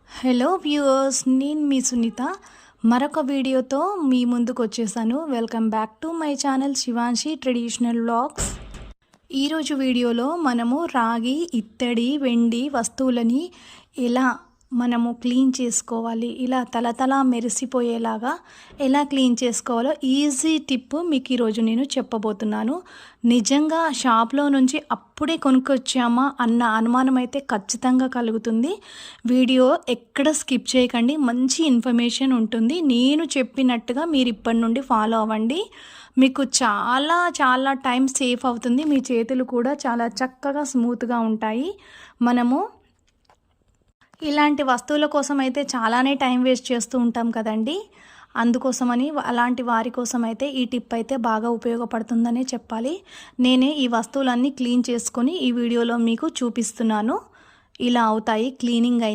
Hello viewers, నేను మీ సునీత మరొక వీడియోతో మీ ముందుకు వచ్చేసాను. Welcome back to my channel Shivanshi traditional vlogs. ఈరోజు వీడియోలో మనము రాగి, ఇత్తడి, వెండి వస్తువులని ఎలా మనము క్లీన్ చేసుకోవాలి, ఇలా తలతలా మెరిసిపోయేలాగా ఎలా క్లీన్ చేసుకోవాలో ఈజీ టిప్ మీకు ఈరోజు నేను చెప్పబోతున్నాను. నిజంగా షాప్లో నుంచి అప్పుడే కొనుక్కొచ్చామా అన్న అనుమానం అయితే ఖచ్చితంగా కలుగుతుంది. వీడియో ఎక్కడ స్కిప్ చేయకండి, మంచి ఇన్ఫర్మేషన్ ఉంటుంది. నేను చెప్పినట్టుగా మీరు ఇప్పటి నుండి ఫాలో అవ్వండి. మీకు చాలా చాలా టైం సేఫ్ అవుతుంది. మీ చేతులు కూడా చాలా చక్కగా స్మూత్గా ఉంటాయి. మనము ఇలాంటి వస్తువుల కోసం అయితే చాలానే టైం వేస్ట్ చేస్తూ ఉంటాం కదండి. అందుకోసమని అలాంటి వారి కోసం అయితే ఈ టిప్ అయితే బాగా ఉపయోగపడుతుందనే చెప్పాలి. నేనే ఈ వస్తువులన్నీ క్లీన్ చేసుకొని ఈ వీడియోలో మీకు చూపిస్తున్నాను. ఇలా అవుతాయి క్లీనింగ్ అయిన